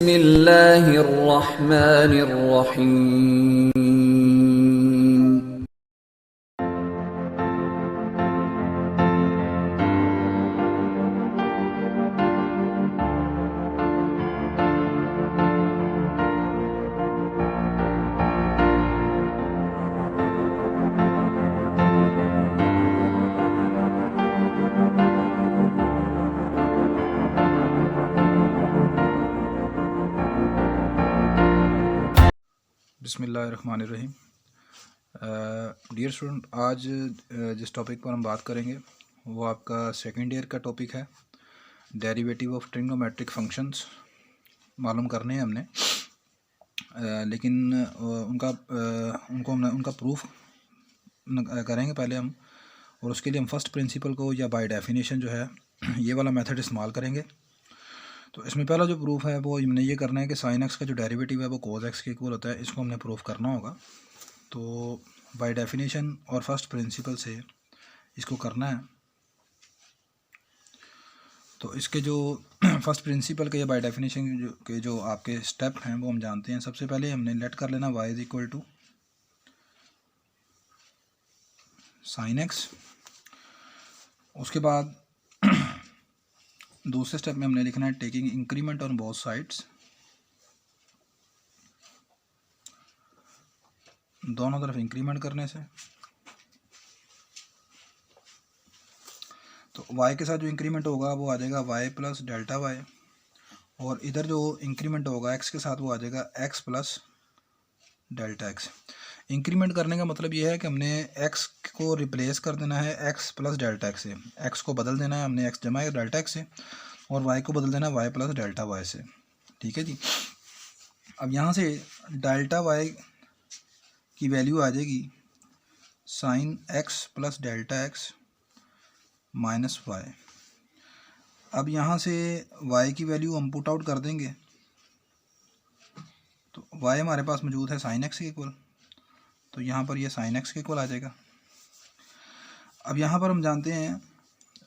बिस्मिल्लाहिर्रहमानिर्रहीम। बिस्मिल्लाहिर्रहमानिर्रहीम। Dear student, आज जिस टॉपिक पर हम बात करेंगे वो आपका सेकेंड ईयर का टॉपिक है, डेरिवेटिव ऑफ ट्रिग्नोमेट्रिक फंक्शंस मालूम करने हैं हमने। लेकिन उनका प्रूफ करेंगे पहले हम, और उसके लिए हम फर्स्ट प्रिंसिपल को या बाय डेफिनेशन जो है ये वाला मेथड इस्तेमाल करेंगे। तो इसमें पहला जो प्रूफ है वो हमने ये करना है कि साइन एक्स का जो डेरिवेटिव है वो कोस एक्स के इक्वल होता है। इसको हमने प्रूफ करना होगा। तो बाय डेफिनेशन और फर्स्ट प्रिंसिपल से इसको करना है। तो इसके जो फर्स्ट प्रिंसिपल के या बाय डेफिनेशन के जो आपके स्टेप हैं वो हम जानते हैं। सबसे पहले हमने लेट कर लेना y is equal to sine x. उसके बाद दूसरे स्टेप में हमने लिखना है taking increment on both sides, दोनों तरफ इंक्रीमेंट करने से। तो y के साथ जो इंक्रीमेंट होगा वो आ जाएगा y प्लस डेल्टा वाई, और इधर जो इंक्रीमेंट होगा x के साथ वो आ जाएगा x plus delta x। Increment करने का मतलब ये है कि हमने x को रिप्लेस कर देना है x प्लस डेल्टा x से। x को बदल देना है हमने x जमा डेल्टा x से, और y को बदल देना है y प्लस डेल्टा y से। ठीक है जी। अब यहाँ से डेल्टा y की वैल्यू आ जाएगी sine x plus delta x minus y। अब यहाँ से y की वैल्यू हम पुट आउट कर देंगे, तो y हमारे पास मौजूद है साइन x के इक्वल, तो यहाँ पर ये साइन x के इक्वल आ जाएगा। अब यहाँ पर हम जानते हैं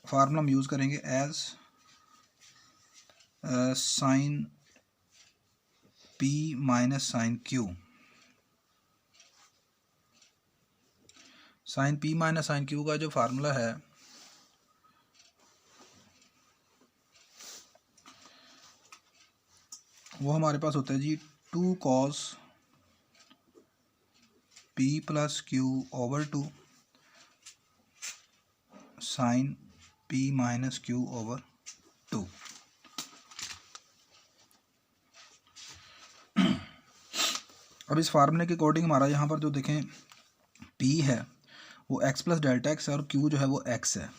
फार्मूला हम यूज़ करेंगे as sine p minus sine q। Sine p minus sine q का जो फार्मूला है वो हमारे पास होता है जी 2 cos p plus q over 2 sine p minus q over 2। अब इस फार्मूले के अकॉर्डिंग हमारा यहाँ पर जो देखें p है वो x प्लस डेल्टा x है और q जो है वो x है।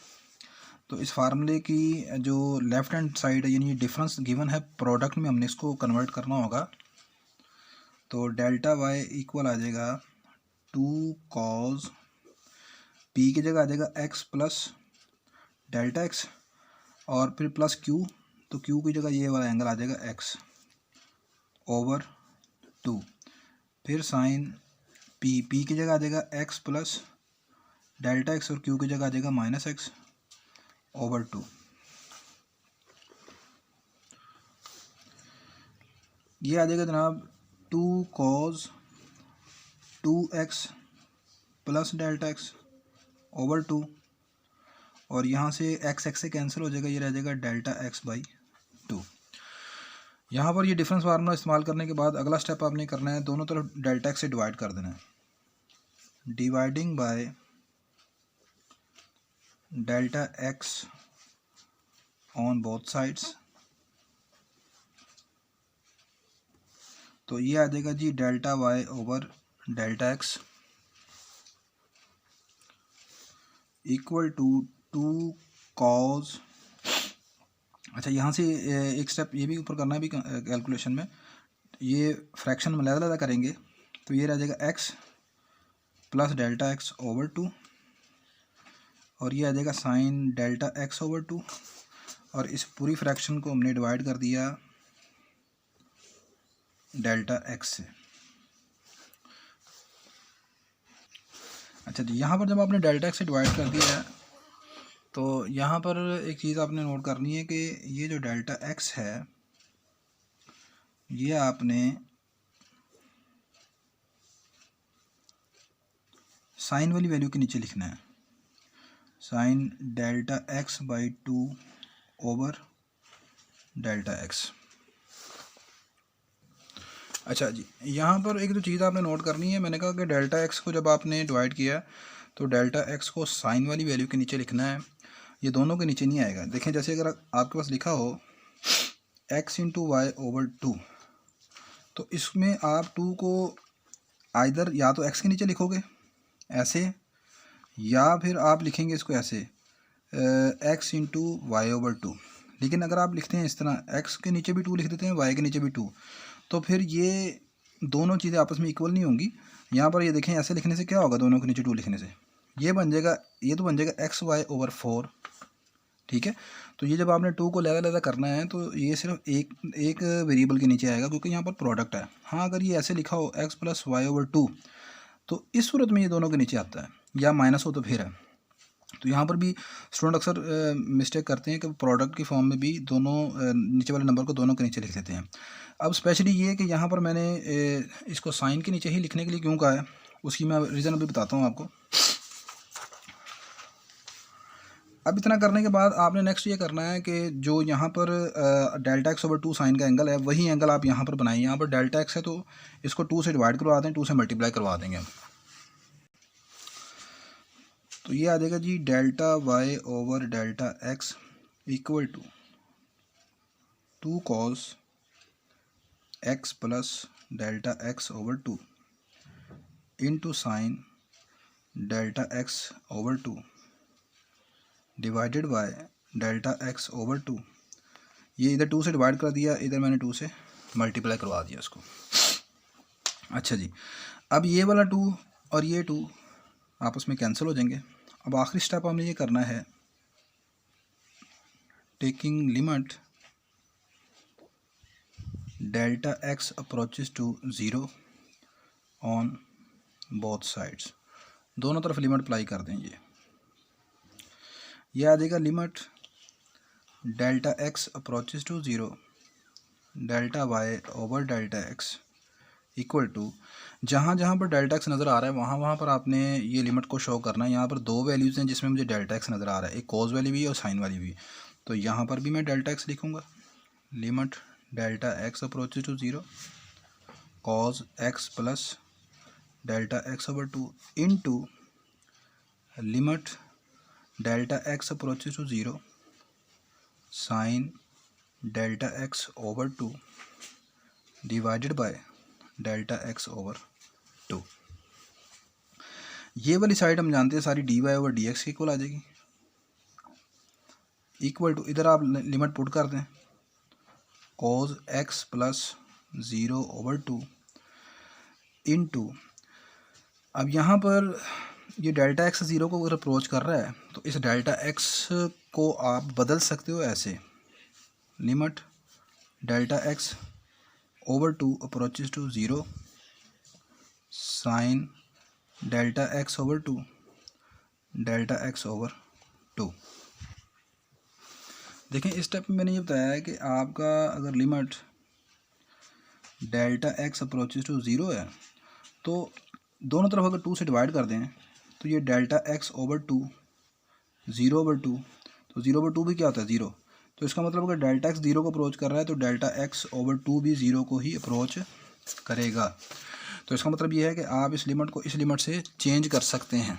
तो इस फार्मूले की जो लेफ्ट हैंड साइड है यानी डिफरेंस गिवन है प्रोडक्ट में, हमने इसको कन्वर्ट करना होगा। तो डेल्टा y इक्वल आ जाएगा 2 cos p की जगह आ जाएगा x प्लस डेल्टा x और फिर प्लस q, तो q की जगह ये वाला एंगल आ जाएगा x ओवर 2। फिर साइन p की जगह आ जाएगा x प्लस डेल्टा x और q की जगह आ जाएगा माइनस x ओवर 2। ये आ जाएगा जनाब 2 cos 2x plus delta x over 2, और यहाँ से x से कैंसिल हो जाएगा, ये रह जाएगा डेल्टा x बाई 2। यहाँ पर ये डिफरेंस फार्मूला इस्तेमाल करने के बाद अगला स्टेप आपने करना है, दोनों तरफ डेल्टा x से डिवाइड कर देना है। Dividing by delta x on both sides, तो ये आ जाएगा जी delta y over delta x equal to 2 cos। अच्छा, यहाँ से एक स्टेप ये भी ऊपर करना है भी कैलकुलेशन में, ये फ्रैक्शन में अलग करेंगे, तो ये रह जाएगा x plus delta x over 2, और ये आ जाएगा साइन डेल्टा x ओवर 2, और इस पूरी फ्रैक्शन को हमने डिवाइड कर दिया डेल्टा x से। अच्छा जी, यहाँ पर जब आपने डेल्टा x से डिवाइड कर दिया है तो यहाँ पर एक चीज़ आपने नोट करनी है कि ये जो डेल्टा x है ये आपने साइन वाली वैल्यू के नीचे लिखना है, sign delta x by 2 over delta x. अच्छा जी, यहाँ पर एक तो चीज़ आपने नोट करनी है, मैंने कहा कि डेल्टा एक्स को जब आपने डिवाइड किया तो डेल्टा एक्स को साइन वाली वैल्यू के नीचे लिखना है, ये दोनों के नीचे नहीं आएगा। देखें जैसे अगर आपके पास लिखा हो x इंटू वाई ओवर 2, तो इसमें आप 2 को आइदर या तो x के नीचे लिखोगे ऐसे, या फिर आप लिखेंगे इसको ऐसे x इंटू वाई ओवर 2। लेकिन अगर आप लिखते हैं इस तरह, x के नीचे भी 2 लिख देते हैं, y के नीचे भी 2, तो फिर ये दोनों चीज़ें आपस में इक्वल नहीं होंगी। यहाँ पर ये देखें ऐसे लिखने से क्या होगा, दोनों के नीचे 2 लिखने से ये बन जाएगा, ये तो बन जाएगा एक्स वाई ओवर 4, ठीक है। तो ये जब आपने 2 को लहदा करना है तो ये सिर्फ एक वेरिएबल के नीचे आएगा क्योंकि यहाँ पर प्रोडक्ट है। हाँ, अगर ये ऐसे लिखा हो x प्लस वाई ओवर 2, तो इस सूरत में ये दोनों के नीचे आता है, या माइनस हो तो फिर है। तो यहाँ पर भी स्टूडेंट अक्सर मिस्टेक करते हैं कि प्रोडक्ट की फॉर्म में भी दोनों नीचे वाले नंबर को दोनों के नीचे लिख देते हैं। अब स्पेशली ये कि यहाँ पर मैंने इसको साइन के नीचे ही लिखने के लिए क्यों कहा है, उसकी मैं रीज़न अभी बताता हूँ आपको। अब इतना करने के बाद आपने नेक्स्ट ये करना है कि जो यहाँ पर डेल्टा एक्स ओवर 2 साइन का एंगल है, वही एंगल आप यहाँ पर बनाइए। यहाँ पर डेल्टा एक्स है तो इसको 2 से डिवाइड करवा दें, 2 से मल्टीप्लाई करवा देंगे। तो ये आ जाएगा जी delta y over delta x equal to 2 cos x plus delta x over 2 into sine delta x over 2 divided by delta x over 2। ये इधर 2 से डिवाइड कर दिया, इधर मैंने 2 से मल्टीप्लाई करवा दिया इसको। अच्छा जी, अब ये वाला 2 और ये 2 आपस में कैंसिल हो जाएंगे। अब आखिरी स्टेप हमें ये करना है, taking limit delta x approaches to 0 on both sides, दोनों तरफ लिमिट अप्लाई कर दें। ये आ जाएगा limit delta x approaches to 0 delta y over delta x equal to, जहाँ जहाँ पर डेल्टा एक्स नज़र आ रहा है वहाँ वहाँ पर आपने ये लिमिट को शो करना है। यहाँ पर 2 वैल्यूज़ हैं जिसमें मुझे डेल्टा एक्स नज़र आ रहा है, एक कॉज वाली भी और साइन वाली भी। तो यहाँ पर भी मैं डेल्टा एक्स लिखूँगा, limit delta x approaches to 0 cos x plus delta x over 2 into limit delta x approaches to 0 sine delta x over 2 divided by delta x over 2। ये वाली साइड हम जानते हैं सारी d y over d x की equal आ जाएगी, equal to इधर आप लिमिट पुट कर दें cos x plus 0 over 2 into, अब यहाँ पर ये डेल्टा एक्स 0 को अगर अप्रोच कर रहा है तो इस डेल्टा एक्स को आप बदल सकते हो ऐसे, limit delta x over 2 approaches to 0 sine delta x over 2 delta x over 2। देखें इस स्टेप में मैंने ये बताया है कि आपका अगर limit delta x approaches to 0 है तो दोनों तरफ अगर 2 से डिवाइड कर दें तो ये डेल्टा एक्स ओवर 2 0 ओवर 2, तो 0 ओवर 2 भी क्या होता है 0, तो इसका मतलब अगर डेल्टा एक्स 0 को अप्रोच कर रहा है तो डेल्टा एक्स ओवर 2 भी 0 को ही अप्रोच करेगा। तो इसका मतलब ये है कि आप इस लिमिट को इस लिमिट से चेंज कर सकते हैं।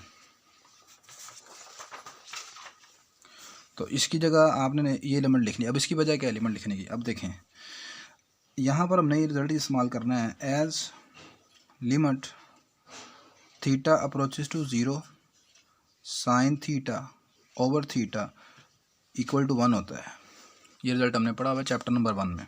तो इसकी जगह आपने ये लिमिट लिखनी, अब इसकी वजह क्या है लिमिट लिखने की। अब देखें यहाँ पर हमने ये रिजल्ट इस्तेमाल करना है, as limit theta approaches to 0 sine theta over theta equal to 1 होता है। ये रिज़ल्ट हमने पढ़ा हुआ है चैप्टर नंबर 1 में।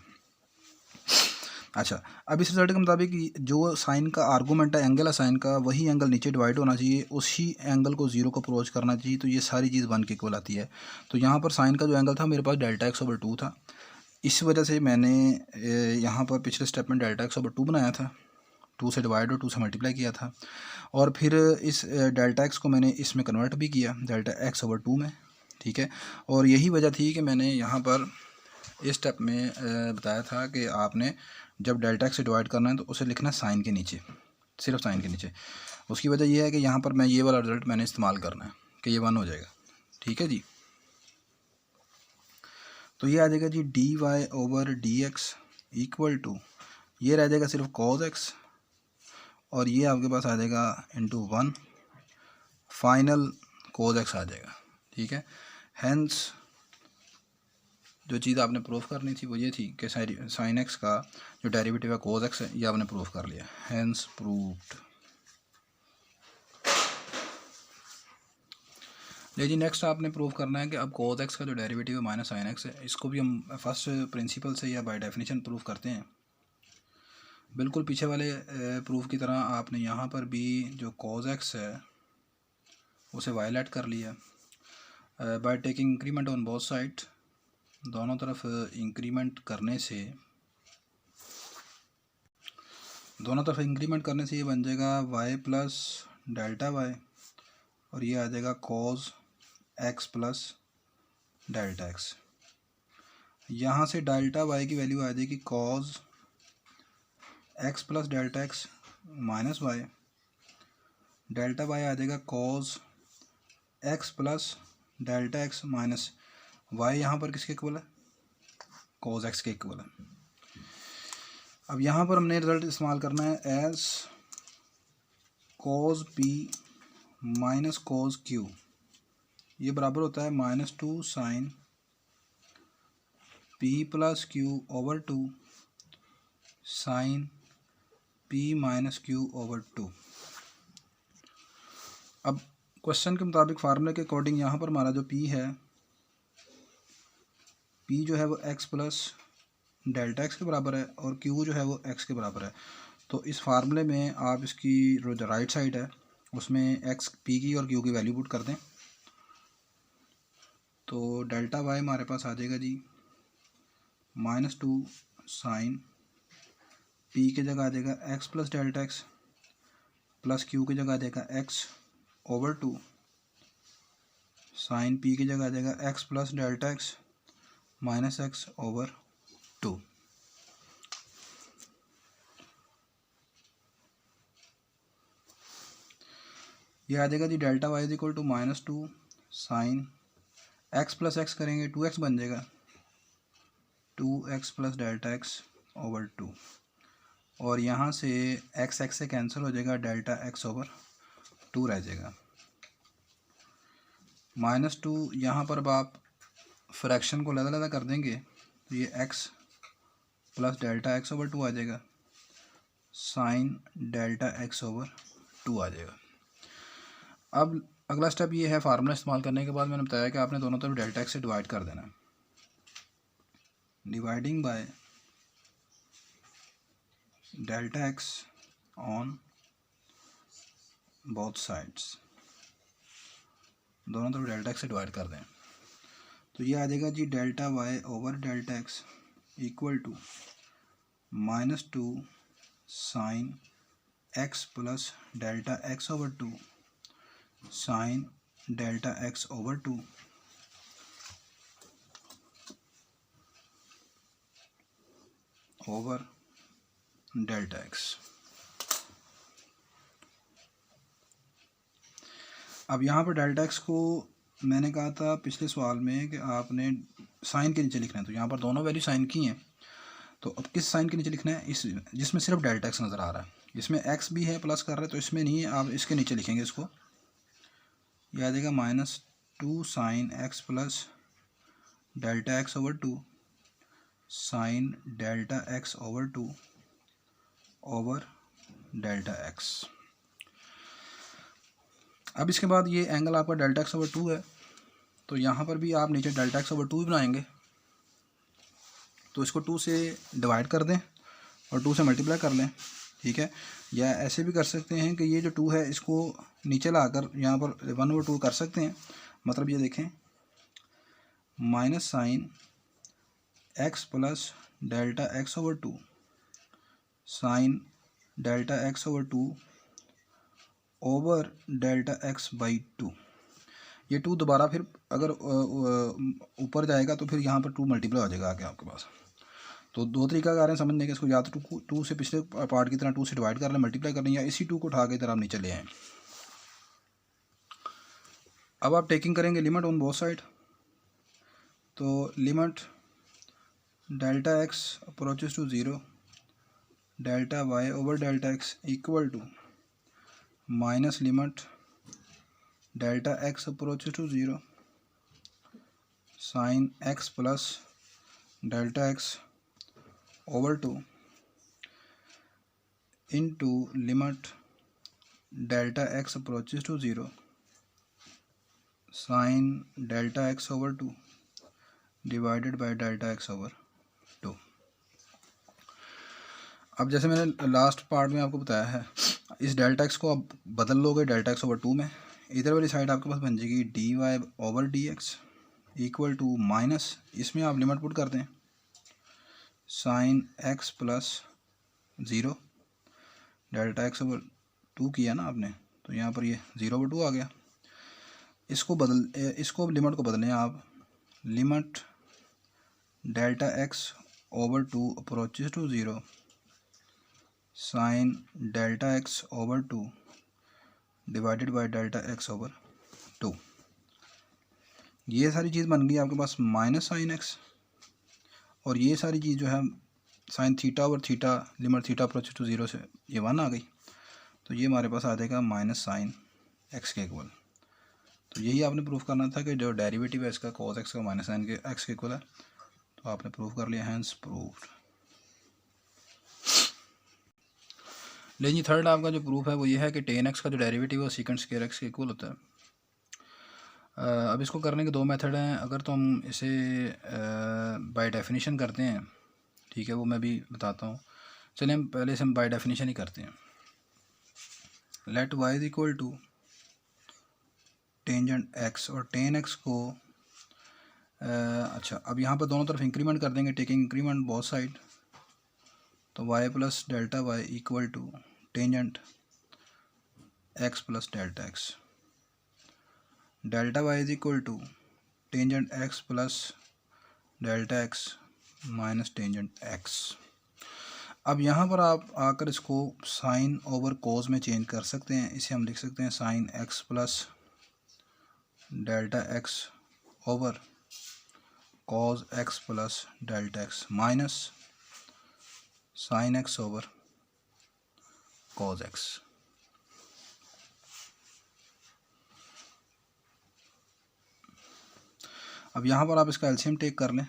अच्छा, अब इस रिज़ल्ट के मुताबिक जो साइन का आर्गूमेंट है, एंगल है साइन का, वही एंगल नीचे डिवाइड होना चाहिए, उसी एंगल को 0 को अप्रोच करना चाहिए। तो ये सारी चीज़ 1 के इक्वल आती है। तो यहाँ पर साइन का जो एंगल था मेरे पास डेल्टा एक्स ओवर 2 था, इस वजह से मैंने यहाँ पर पिछले स्टेप में डेल्टा एक्स ओवर 2 बनाया था, 2 से डिवाइड और 2 से मल्टीप्लाई किया था, और फिर इस डेल्टा एक्स को मैंने इसमें कन्वर्ट भी किया डेल्टा एक्स ओवर 2 में, ठीक है। और यही वजह थी कि मैंने यहाँ पर इस स्टेप में बताया था कि आपने जब डेल्टा एक्स से डिवाइड करना है तो उसे लिखना है साइन के नीचे, सिर्फ साइन के नीचे। उसकी वजह यह है कि यहाँ पर मैं ये वाला रिजल्ट मैंने इस्तेमाल करना है कि ये 1 हो जाएगा। ठीक है जी, तो ये आ जाएगा जी dy over dx equal to, ये रह जाएगा सिर्फ cos x और ये आपके पास आ जाएगा इंटू 1 फाइनल cos x आ जाएगा। ठीक है, हेंस जो चीज़ आपने प्रूफ करनी थी वो ये थी कि साइन एक्स का जो डेरिवेटिव है cos x है, ये आपने प्रूफ कर लिया, हेंस प्रूव्ड। जी नेक्स्ट आपने प्रूव करना है कि अब cos x का जो डेरिवेटिव है माइनस साइन एक्स है, इसको भी हम फर्स्ट प्रिंसिपल से या बाय डेफिनेशन प्रूफ करते हैं। बिल्कुल पीछे वाले प्रूफ की तरह आपने यहाँ पर भी जो cos x है उसे वायलेट कर लिया by taking increment on both side. दोनों तरफ इंक्रीमेंट करने से ये बन जाएगा y प्लस डेल्टा y और ये आ जाएगा cos x plus delta x। यहाँ से डेल्टा y की वैल्यू आ जाएगी cos x plus delta x minus y, delta y आ जाएगा cos x plus delta x minus y, यहाँ पर किसके इक्वल है, cos x के इक्वल है। अब यहाँ पर हमने रिजल्ट इस्तेमाल करना है as cos p minus cos q, ये बराबर होता है -2 sine p plus q over 2 sine p minus q over 2। अब क्वेश्चन के मुताबिक फार्मूले के अकॉर्डिंग यहाँ पर हमारा जो p है, p जो है वो x प्लस डेल्टा x के बराबर है और q जो है वो x के बराबर है। तो इस फार्मूले में आप इसकी जो राइट साइड है उसमें x p की और q की वैल्यू पुट कर दें, तो डेल्टा y हमारे पास आ जाएगा जी -2 साइन p की जगह आ जाएगा x plus delta x plus q की जगह आ जाएगा x ओवर 2 साइन p की जगह आ जाएगा x plus delta x minus x over 2। ये आ जाएगा जी delta y is equal to -2 sine x plus x करेंगे 2x बन जाएगा 2x plus delta x over 2 और यहाँ से x से कैंसिल हो जाएगा, डेल्टा x ओवर 2 रह जाएगा। -2 यहाँ पर अब आप फ्रैक्शन को अलग कर देंगे तो ये x plus delta x over 2 आ जाएगा, साइन डेल्टा x ओवर 2 आ जाएगा। अब अगला स्टेप ये है, फार्मूला इस्तेमाल करने के बाद मैंने बताया कि आपने दोनों तरफ डेल्टा x से डिवाइड कर देना है, dividing by delta x on both sides, दोनों तरफ डेल्टा x से डिवाइड कर दें तो ये आ जाएगा जी delta y over delta x equal to -2 sine x plus delta x over 2 sine delta x over 2 over delta x। अब यहाँ पर डेल्टा x को मैंने कहा था पिछले सवाल में कि आपने साइन के नीचे लिखना है, तो यहाँ पर दोनों वैल्यू साइन की हैं, तो अब किस साइन के नीचे लिखना है, इस जिसमें सिर्फ डेल्टा x नज़र आ रहा है, इसमें x भी है प्लस कर रहे हैं तो इसमें नहीं है, आप इसके नीचे लिखेंगे इसको, यह आ जाएगा -2 sine x plus delta x over 2 sine delta x over 2 over delta x। अब इसके बाद ये एंगल आपका डेल्टा x ओवर 2 है, तो यहाँ पर भी आप नीचे डेल्टा x ओवर 2 ही बनाएंगे, तो इसको 2 से डिवाइड कर दें और 2 से मल्टीप्लाई कर लें। ठीक है, या ऐसे भी कर सकते हैं कि ये जो 2 है इसको नीचे लाकर यहाँ पर 1/2 कर सकते हैं। मतलब ये देखें minus sine x plus delta x over 2 sine delta x over 2 over delta x by 2, ये 2 दोबारा फिर अगर ऊपर जाएगा तो फिर यहाँ पर 2 मल्टीप्लाई हो जाएगा आगे आपके पास। तो 2 तरीका कार हैं समझने के, इसको या तो 2 से पिछले पार्ट की तरह 2 से डिवाइड कर लें, मल्टीप्लाई कर लें, या इसी 2 को उठा के इधर आप नीचे ले आएँ। अब आप टेकिंग करेंगे लिमिट ऑन बोथ साइड, तो limit delta x approaches to 0, delta y over delta x equal to minus limit delta x approaches to 0 sine x plus delta x over 2 into limit delta x approaches to 0 sin delta x over 2 divided by delta x over 2। अब जैसे मैंने last part में आपको बताया है, इस delta x को आप बदल लोगे डेल्टा एक्स ओवर 2 में, इधर वाली साइड आपके पास बन जाएगी d y over d x equal to minus, इसमें आप लिमिट पुट कर दें sine x plus 0 delta x over 2 किया ना आपने, तो यहाँ पर ये 0/2 आ गया। इसको लिमिट को बदलें आप, limit delta x over 2 approaches to 0 sine delta x over 2 divided by delta x over 2। ये सारी चीज़ बन गई आपके पास माइनस साइन एक्स, और ये सारी चीज़ जो है sine theta over theta, limit theta approach to 0 से ये 1 आ गई, तो ये हमारे पास आ जाएगा माइनस साइन एक्स के इक्वल। तो यही आपने प्रूफ करना था कि जो डेरिवेटिव है इसका कॉस एक्स का माइनस साइन के एक्स के इक्वल है, तो आपने प्रूफ कर लिया, हैंस प्रूफ्ड। लेकिन जी थर्ड आपका जो प्रूफ है वो ये है कि टेन एक्स का जो डेरिवेटिव है वो सीकेंड स्क्वायर एक्स के इक्वल होता है। अब इसको करने के 2 मेथड हैं। अगर तो हम इसे बाय डेफिनेशन करते हैं, ठीक है, वो मैं भी बताता हूँ। चलिए हम पहले से बाय डेफिनेशन ही करते हैं। Let y is equal to tangent x, और टेन एक्स को अच्छा अब यहाँ पर दोनों तरफ इंक्रीमेंट कर देंगे, टेकिंग इंक्रीमेंट बोथ साइड, तो y plus delta y equal to tangent x plus delta x, delta y is equal to tangent x plus delta x minus tangent x। अब यहाँ पर आप आकर इसको साइन ओवर कोज में चेंज कर सकते हैं। इसे हम लिख सकते हैं sign x plus delta x over cos x plus delta x minus sine x over cos x. अब यहाँ पर आप इसका एलसीएम टेक कर लें,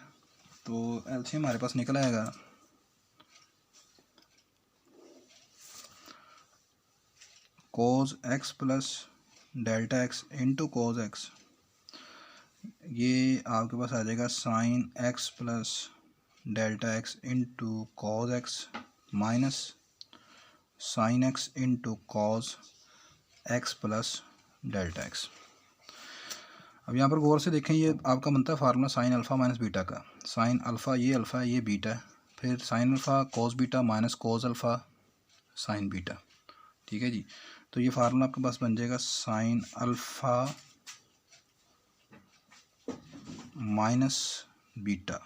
तो एलसीएम हमारे पास निकल आएगा cos x plus delta x into cos x, ये आपके पास आ जाएगा sine x plus delta x into cos x minus sine x into cos x plus delta x. अब यहाँ पर गौर से देखें, ये आपका बनता है formula sign alpha minus beta का। साइन अल्फ़ा है, ये बीटा है, फिर sine alpha cos beta minus cos alpha sine beta, ठीक है जी। तो ये फार्मूला आपके पास बन जाएगा sine alpha minus beta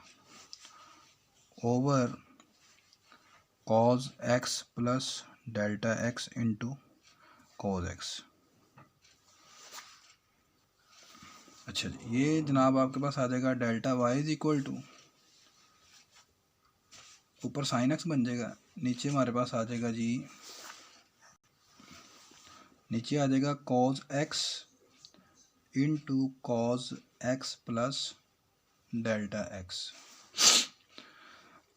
over cos x plus delta x into cos x. अच्छा जी, ये जनाब आपके पास आ जाएगा delta y is equal to, ऊपर साइन एक्स बन जाएगा, नीचे हमारे पास आ जाएगा जी, नीचे आ जाएगा cause x into cos x plus delta x.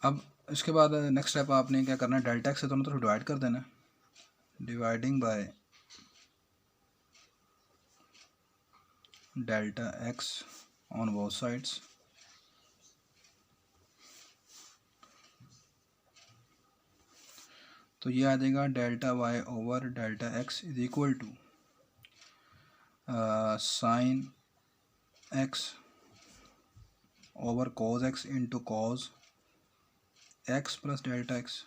अब इसके बाद नेक्स्ट स्टेप आपने क्या करना है, डेल्टा एक्स से दोनों तरफ डिवाइड कर देना, dividing by delta x on both sides, तो ये आ जाएगा delta y over delta x is equal to sine x over cos x into cos x plus delta x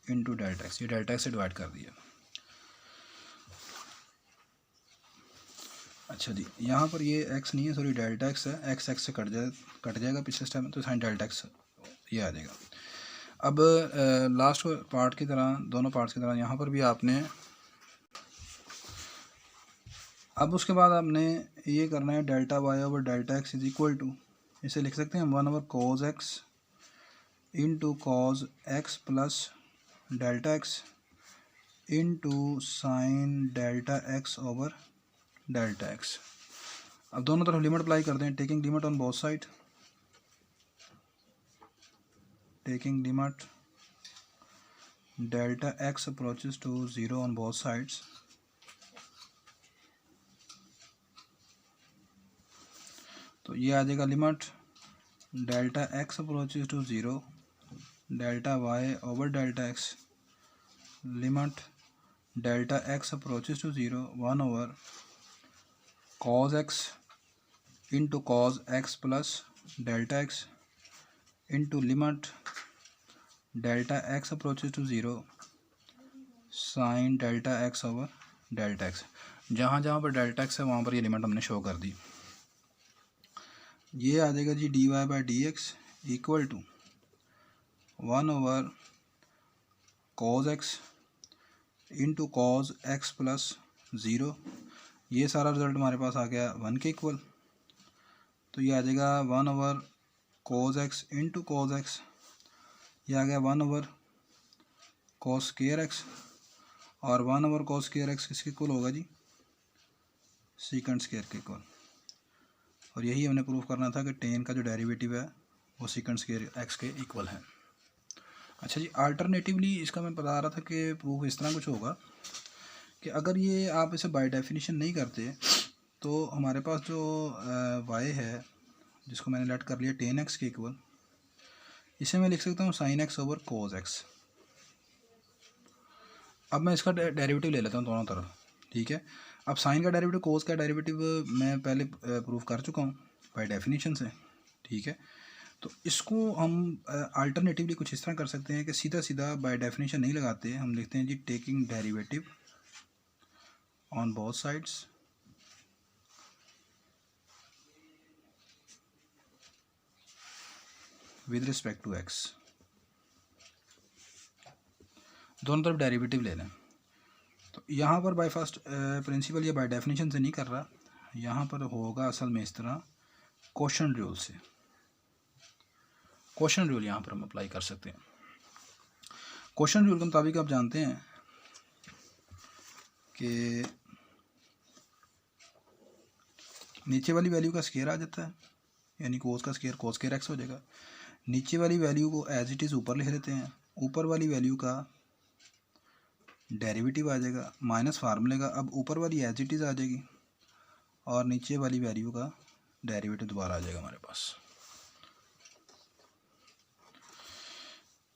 into delta x. ये डेल्टा एक्स से divide कर दिया। अच्छा जी, यहाँ पर ये एक्स नहीं है, सॉरी डेल्टा एक्स है, एक्स एक्स से कट जाएगा पिछले स्टेप में, तो साइन डेल्टा एक्स ये आ जाएगा। अब लास्ट पार्ट की तरह, दोनों पार्ट्स की तरह यहाँ पर भी आपने, अब उसके बाद आपने ये करना है delta y over delta x is equal to, इसे लिख सकते हैं 1 over cos x into cos x plus delta x into sine delta x over delta x. अब दोनों तरफ लिमिट अप्लाई करते हैं, taking limit on both side, taking limit delta x approaches to 0 on both sides, तो ये आ जाएगा limit delta x approaches to 0 delta y over delta x, limit delta x approaches to 0 1 over cos x into cos x plus delta x into limit delta x approaches to 0 sine delta x over delta x. जहाँ जहाँ पर delta x है वहाँ पर ये limit हमने show कर दी। ये आ जाएगा जी d y by d x equal to 1 over cos x into cos x plus 0, ये सारा रिजल्ट हमारे पास आ गया 1 के इक्वल, तो ये आ जाएगा 1 over cos x into cos x, ये आ गया 1 ओवर कॉस स्क्वायर एक्स, और 1 ओवर कॉस स्क्वायर एक्स किसके इक्वल होगा जी, सीकेंट स्क्वायर के इक्वल। और यही हमने प्रूफ करना था कि टेन का जो डेरिवेटिव है वो सीकेंट स्क्वायर एक्स के इक्वल है। अच्छा जी, अल्टरनेटिवली इसका मैं बता रहा था कि प्रूफ इस तरह कुछ होगा कि अगर ये आप इसे बाय डेफिनेशन नहीं करते तो हमारे पास जो वाई है जिसको मैंने लेट कर लिया टेन एक्स के इक्वल, इसे मैं लिख सकता हूँ sign x over cos x. अब मैं इसका डेरिवेटिव ले लेता हूँ दोनों तरफ, ठीक है। अब साइन का डेरिवेटिव कोस का डेरिवेटिव मैं पहले प्रूफ कर चुका हूँ बाय डेफिनेशन से, ठीक है। तो इसको हम अल्टरनेटिवली कुछ इस तरह कर सकते हैं कि सीधा सीधा बाय डेफिनेशन नहीं लगाते, हम लिखते हैं जी taking derivative on both sides with respect to x, दोनों तरफ डेरिवेटिव ले लें। तो यहाँ पर बाय फर्स्ट प्रिंसिपल ये बाय डेफिनेशन से नहीं कर रहा, यहाँ पर होगा असल में इस तरह क्वेश्चन रूल से, क्वेश्चन रूल यहाँ पर हम अप्लाई कर सकते हैं। क्वेश्चन रूल के मुताबिक आप जानते हैं कि नीचे वाली वैल्यू का स्केयर आ जाता है, यानी कोस का स्केयर कोस स्केयर एक्स हो जाएगा। नीचे वाली वैल्यू को एज इट इज़ ऊपर लिख लेते हैं, ऊपर वाली वैल्यू का डेरिवेटिव आ जाएगा माइनस फार्मूले का, अब ऊपर वाली एज इट इज़ आ जाएगी और नीचे वाली वैल्यू का डेरिवेटिव दोबारा आ जाएगा हमारे पास।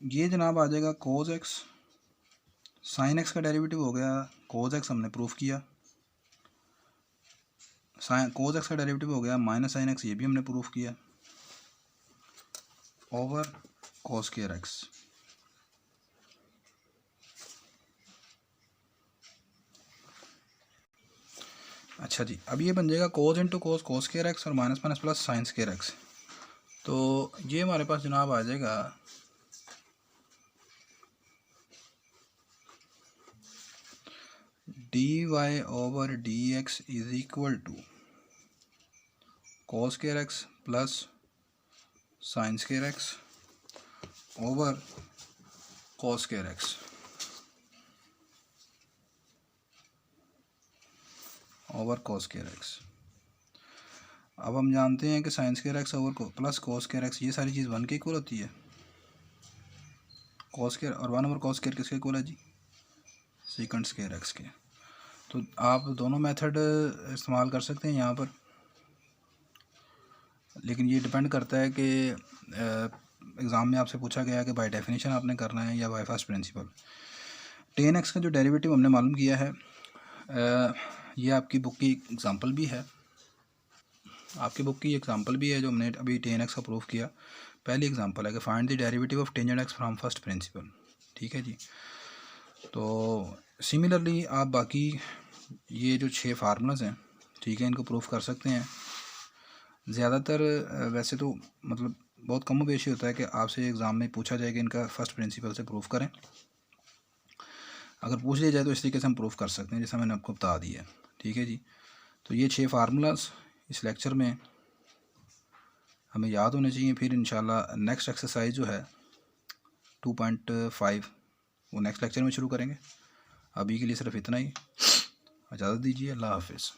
ये जनाब आ जाएगा कोज एक्स, साइन एक्स का डेरिवेटिव हो गया कोज एक्स, हमने प्रूफ किया। साइन कोज एक्स का डेरिवेटिव हो गया माइनस साइन एक्स, ये भी हमने प्रूफ किया, ओवर कोस स्क्वायर एक्स। अच्छा जी, अब ये बन जाएगा cos into cos cos square x और minus minus plus sine square x. तो ये हमारे पास जनाब आ जाएगा d y over d x is equal to cos square x plus sine square x over cos square x over cos square x. अब हम जानते हैं कि sine square x over plus cos square x, ये सारी चीज़ 1 के equal होती है, कोस स्क्वायर और 1 ओवर कोस स्क्वायर किसके इक्वल है जी, सीकेंट स्क्वायर एक्स के। तो आप दोनों मेथड इस्तेमाल कर सकते हैं यहाँ पर, लेकिन ये डिपेंड करता है कि एग्ज़ाम में आपसे पूछा गया कि बाय डेफिनेशन आपने करना है या bye first principal. Ten x का जो डेरिवेटिव हमने मालूम किया है, ये आपकी बुक की एग्ज़ाम्पल भी है, आपकी बुक की एग्ज़ाम्पल भी है जो हमने अभी टेन एक्स का प्रूफ किया। पहली एग्ज़ाम्पल है कि find the derivative of tangent x from first principle, ठीक है जी। तो सिमिलरली आप बाकी ये जो 6 फार्मूलाज हैं ठीक है, इनको प्रूफ कर सकते हैं। ज़्यादातर वैसे तो मतलब बहुत कम बेश ही होता है कि आपसे एग्ज़ाम में पूछा जाए कि इनका फ़र्स्ट प्रिंसिपल से प्रूफ करें। अगर पूछ लिया जाए तो इस तरीके से हम प्रूफ कर सकते हैं जैसा मैंने आपको बता दिया है। ठीक है जी, तो ये 6 फार्मूलाज इस लेक्चर में हमें याद होने चाहिए। फिर इंशाल्लाह नेक्स्ट एक्सरसाइज जो है 2.5 वो नेक्स्ट लेक्चर में शुरू करेंगे। अभी के लिए सिर्फ इतना ही, इजाज़त दीजिए, अल्लाह हाफिज़।